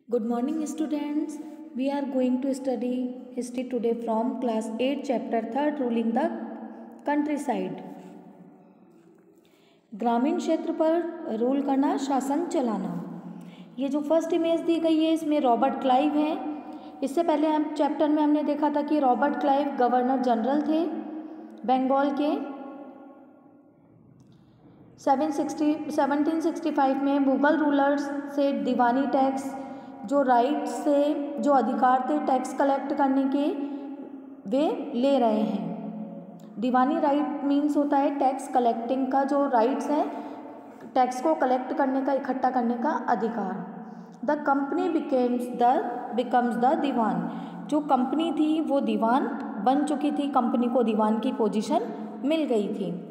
Good morning, students. We are going to study history today from class 8, chapter 3rd, ruling the countryside. ग्रामीण क्षेत्र पर rule करना, शासन चलाना। ये जो फर्स्ट इमेज दी गई है इसमें रॉबर्ट क्लाइव हैं। इससे पहले हम चैप्टर में हमने देखा था कि रॉबर्ट क्लाइव गवर्नर जनरल थे बंगाल के। 1765 में मुगल रूलर्स से दीवानी टैक्स जो राइट से जो अधिकार थे टैक्स कलेक्ट करने के वे ले रहे हैं। दीवानी राइट मीन्स होता है टैक्स कलेक्टिंग का जो राइट्स है, टैक्स को कलेक्ट करने का, इकट्ठा करने का अधिकार। The company becomes the diwan. जो कंपनी थी वो दीवान बन चुकी थी, कंपनी को दीवान की पोजीशन मिल गई थी।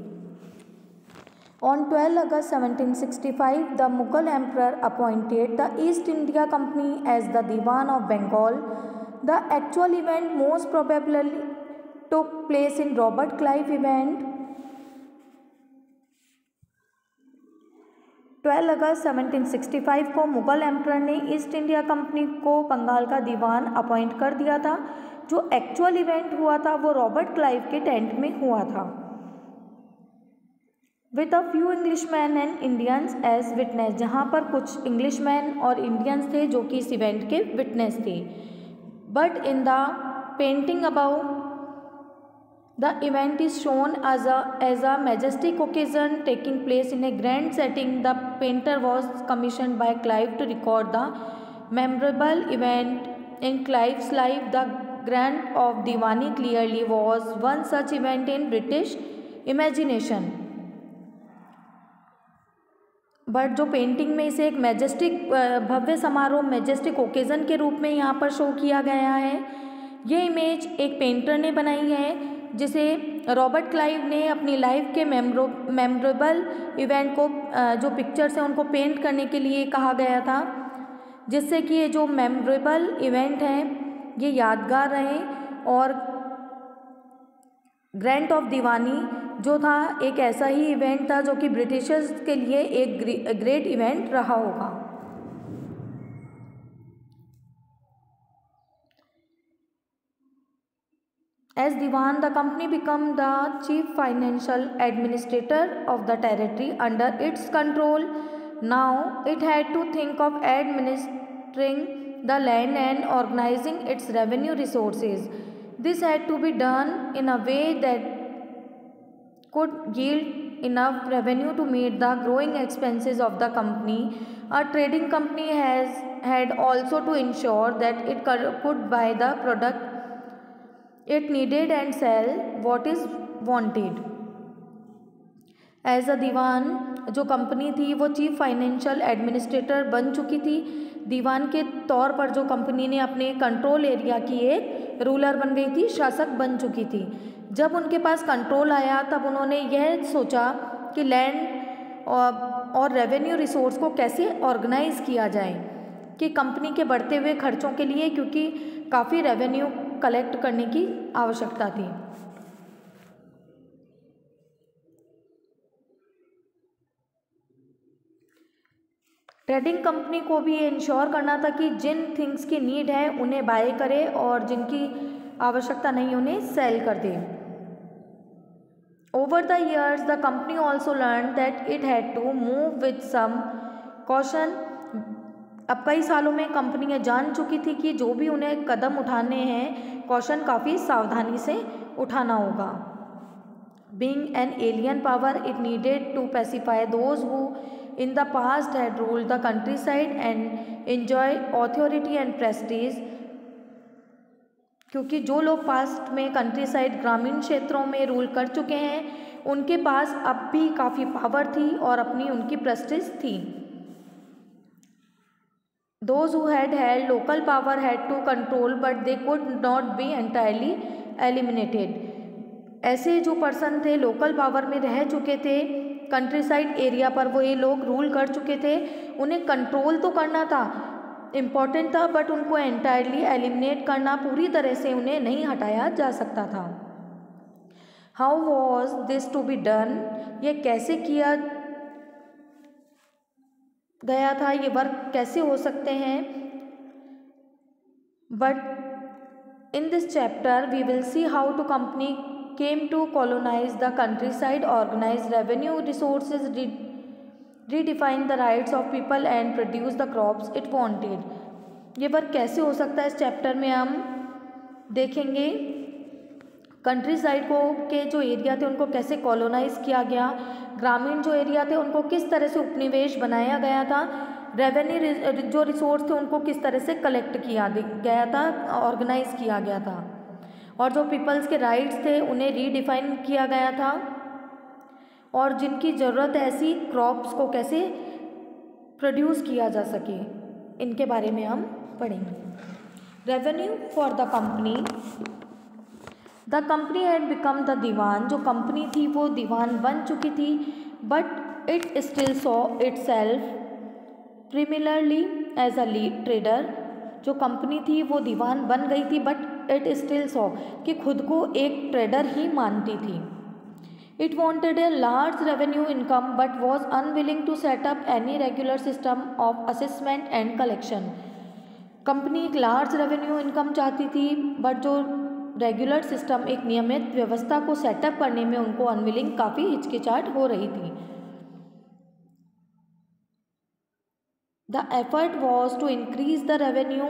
On 12 August 1765, the Mughal Emperor appointed the East India Company as the Diwan of Bengal. The actual event most probably took place in Robert Clive event. 12 अगस्त 1765 को मुगल एम्परर ने ईस्ट इंडिया कंपनी को बंगाल का दीवान appoint कर दिया था। जो actual event हुआ था वो रॉबर्ट क्लाइव के टेंट में हुआ था। With a few Englishman and Indians as witness, जहाँ पर कुछ इंग्लिशमैन और इंडियंस थे जो कि इस इवेंट के विटनेस थे। But in the painting about the event is shown as a majestic occasion taking place in a grand setting. The painter was commission by Clive to record the memorable event in Clive's life. The grant of Diwani clearly was one such event in British imagination. But जो painting में इसे एक majestic भव्य समारोह, majestic occasion के रूप में यहाँ पर शो किया गया है। ये इमेज एक पेंटर ने बनाई है जिसे रॉबर्ट क्लाइव ने अपनी लाइफ के मेमोरेबल इवेंट को जो पिक्चर्स हैं उनको पेंट करने के लिए कहा गया था, जिससे कि ये जो मेमोरेबल इवेंट हैं ये यादगार रहे। और ग्रैंड ऑफ दीवानी जो था एक ऐसा ही इवेंट था जो कि ब्रिटिशर्स के लिए एक ग्रेट इवेंट रहा होगा। As diwan the company become the chief financial administrator of the territory under its control. Now it had to think of administering the land and organising its revenue resources. This had to be done in a way that could yield enough revenue to meet the growing expenses of the company. A trading company had also to ensure that it could buy the product it needed and sell what is wanted. As a diwan जो company थी वो chief financial administrator बन चुकी थी। दीवान के तौर पर जो कंपनी ने अपने कंट्रोल एरिया की एक रूलर बन गई थी, शासक बन चुकी थी। जब उनके पास कंट्रोल आया तब उन्होंने यह सोचा कि लैंड और रेवेन्यू रिसोर्स को कैसे ऑर्गेनाइज किया जाए कि कंपनी के बढ़ते हुए खर्चों के लिए, क्योंकि काफ़ी रेवेन्यू कलेक्ट करने की आवश्यकता थी। ट्रेडिंग कंपनी को भी ये इंश्योर करना था कि जिन थिंग्स की नीड है उन्हें बाय करे और जिनकी आवश्यकता नहीं उन्हें सेल कर दे। Over the years the company also learn that it had to move with some caution. अब कई सालों में कंपनी ये जान चुकी थी कि जो भी उन्हें कदम उठाने हैं कॉशन काफ़ी सावधानी से उठाना होगा। Being an alien power it needed to pacify those who in the past had ruled the countryside and enjoy authority and prestige। क्योंकि जो लोग पास्ट में कंट्री साइड ग्रामीण क्षेत्रों में रूल कर चुके हैं उनके पास अब भी काफ़ी पावर थी और अपनी उनकी प्रेस्टीज थी। Those who had held local power had to control but they could not be entirely eliminated। ऐसे जो पर्सन थे लोकल पावर में रह चुके थे कंट्री साइड एरिया पर, वो ये लोग रूल कर चुके थे, उन्हें कंट्रोल तो करना था, इम्पॉर्टेंट था, बट उनको एंटायरली एलिमिनेट करना, पूरी तरह से उन्हें नहीं हटाया जा सकता था। How was this to be done, ये कैसे किया गया था, ये वर्क कैसे हो सकते हैं। But in this chapter we will see how the company came to colonize the countryside, organize revenue resources, redefine the rights of people and produce the crops it wanted. ये वर्क कैसे हो सकता है इस चैप्टर में हम देखेंगे। Country side को के जो एरिया थे उनको कैसे कॉलोनाइज किया गया, ग्रामीण जो एरिया थे उनको किस तरह से उपनिवेश बनाया गया था, रेवेन्यू जो रिसोर्स थे उनको किस तरह से कलेक्ट किया गया था, ऑर्गेनाइज किया गया था, और जो पीपल्स के राइट्स थे उन्हें रीडिफाइन किया गया था, और जिनकी ज़रूरत है ऐसी क्रॉप्स को कैसे प्रोड्यूस किया जा सके, इनके बारे में हम पढ़ेंगे। Revenue for the company. The company had become the diwan. जो कंपनी थी वो दीवान बन चुकी थी, but it still saw itself primarily as a trader. जो कंपनी थी वो दीवान बन गई थी, बट इट स्टिल सॉ कि खुद को एक ट्रेडर ही मानती थी। It wanted a large revenue income but was unwilling to set up any regular system of assessment and collection. Company एक लार्ज रेवेन्यू इनकम चाहती थी, बट जो रेगुलर सिस्टम, एक नियमित व्यवस्था को सेटअप करने में उनको अनविलिंग, काफ़ी हिचकिचाहट हो रही थी। The effort was to increase the revenue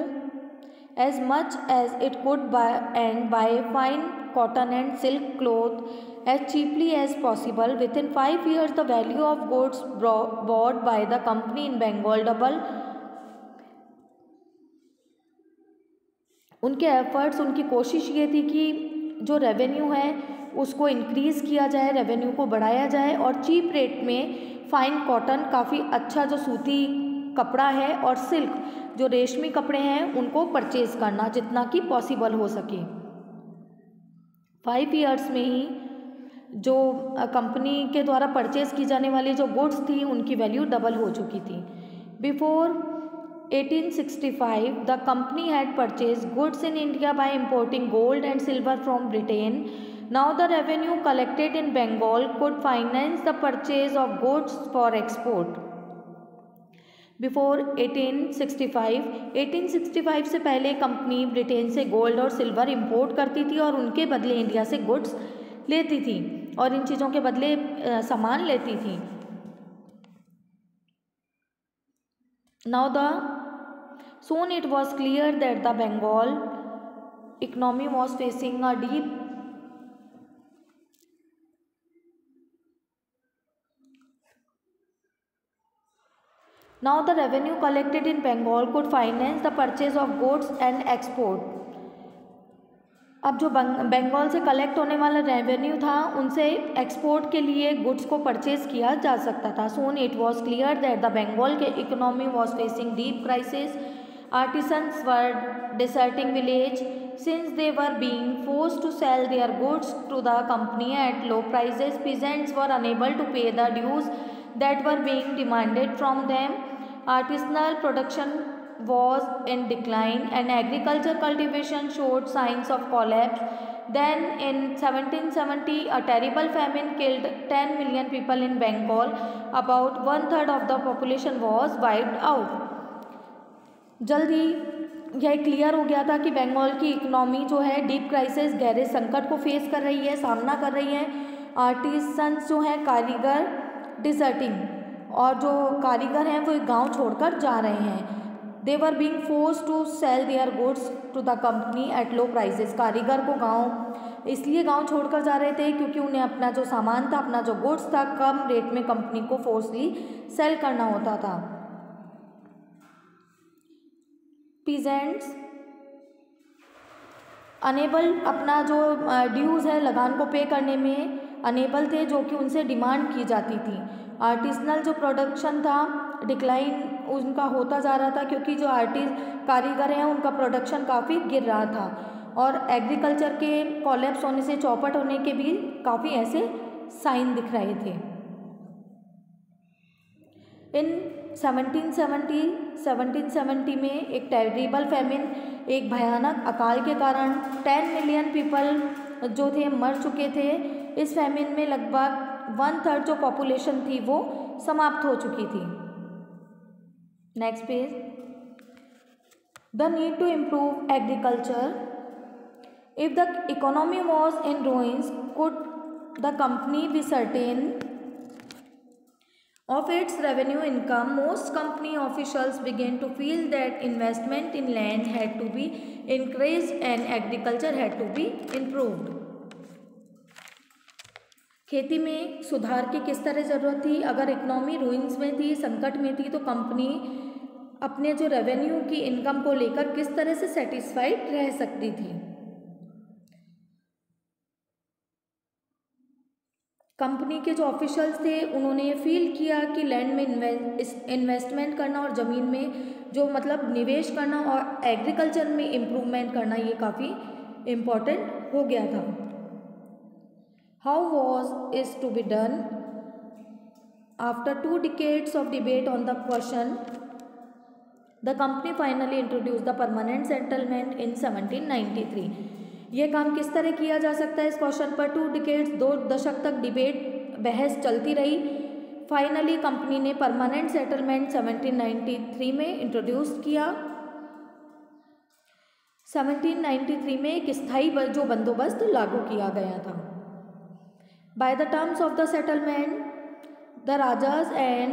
as much as it could buy fine cotton and silk cloth as cheaply as possible. Within 5 years, the value of goods bought by the company in Bengal doubled. उनके efforts, उनकी कोशिश ये थी कि जो revenue है उसको increase किया जाए, रेवेन्यू को बढ़ाया जाए, और चीप रेट में फाइन कॉटन, काफ़ी अच्छा जो सूती कपड़ा है, और सिल्क जो रेशमी कपड़े हैं उनको परचेज़ करना जितना कि पॉसिबल हो सके। 5 ईयर्स में ही जो कंपनी के द्वारा परचेज़ की जाने वाली जो गुड्स थी उनकी वैल्यू डबल हो चुकी थी। Before 1865 the company had purchase goods in India by importing gold and silver from Britain. Now the revenue collected in Bengal could finance the purchase of goods for export. Before 1865 से पहले company Britain से gold और silver import करती थी और उनके बदले India से गुड्स लेती थी, और इन चीज़ों के बदले सामान लेती थी। Now soon it was clear that the Bengal economy was facing a deep Now the revenue collected in Bengal could finance the purchase of goods and export. अब जो बंगाल से कलेक्ट होने वाला रेवेन्यू था उनसे एक्सपोर्ट के लिए गुड्स को परचेज किया जा सकता था। Soon it was clear that the Bengal economy was facing deep crisis. Artisans were deserting village since they were being forced to sell their goods to the company at low prices. Peasants were unable to pay the dues that were being demanded from them. Artisanal production was in decline and agriculture cultivation showed signs of collapse. Then in 1770 a terrible famine killed 10 million people in Bengal. About 1/3 of the population was wiped out. जल्दी यह clear हो गया था कि बंगाल की economy जो है deep crisis, गहरे संकट को फेस कर रही है, सामना कर रही है। आर्टिसंस जो हैं, कारीगर, डिजर्टिंग, और जो कारीगर हैं वो गांव छोड़कर जा रहे हैं। They were being forced to sell their goods to the company at low prices. कारीगर को गांव इसलिए गांव छोड़कर जा रहे थे क्योंकि उन्हें अपना जो सामान था, अपना जो गुड्स था, कम रेट में कंपनी को फोर्सली सेल करना होता था। पीजेंट्स अनेबल, अपना जो ड्यूज़ है लगान को पे करने में अनेबल थे, जो कि उनसे डिमांड की जाती थी। आर्टिसनल जो प्रोडक्शन था डिक्लाइन उनका होता जा रहा था क्योंकि जो कारीगर हैं उनका प्रोडक्शन काफ़ी गिर रहा था, और एग्रीकल्चर के कोलैप्स होने से, चौपट होने के भी काफ़ी ऐसे साइन दिख रहे थे। इन 1770 में एक टेरिबल फेमिन, एक भयानक अकाल के कारण 10 मिलियन पीपल जो थे मर चुके थे। इस फेमिन में लगभग 1/3 जो पॉपुलेशन थी वो समाप्त हो चुकी थी। Next page. The need to improve agriculture. If the economy was in ruins, could the company be certain of its revenue income? Most company officials began to feel that investment in land had to be increased and agriculture had to be improved. खेती में सुधार की किस तरह ज़रूरत थी? अगर economy ruins में थी, संकट में थी, तो कंपनी अपने जो रेवेन्यू की इनकम को लेकर किस तरह से सेटिस्फाइड रह सकती थी? कंपनी के जो ऑफिशियल्स थे उन्होंने ये फील किया कि लैंड में इन्वेस्टमेंट करना और ज़मीन में जो मतलब निवेश करना और एग्रीकल्चर में इम्प्रूवमेंट करना ये काफ़ी इम्पॉर्टेंट हो गया था. How was is to be done? After 2 decades of debate on the question, the company finally introduce the permanent settlement in 1793. ये काम किस तरह किया जा सकता है? इस क्वेश्चन पर 2 decades 2 दशक तक डिबेट बहस चलती रही. फाइनली कंपनी ने परमानेंट सेटलमेंट 1793 में इंट्रोड्यूस किया. 1793 में एक स्थायी जो बंदोबस्त लागू किया गया था. By the terms of the settlement, the rajas and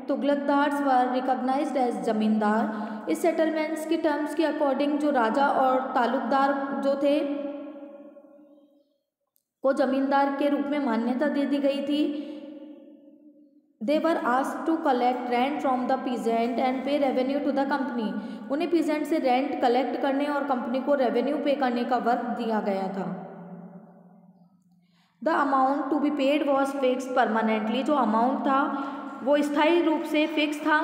taluqdars were recognised as zamindar. इस सेटलमेंट्स की टर्म्स के अकॉर्डिंग जो राजा और तालुकदार जो थे को जमींदार के रूप में मान्यता दे दी गई थी. They were asked to collect rent from the peasant and pay revenue to the company. उन्हें पीजेंट से रेंट कलेक्ट करने और कंपनी को रेवेन्यू पे करने का वर्क दिया गया था. The amount to be paid was fix permanently. जो अमाउंट था वो स्थायी रूप से फिक्स था.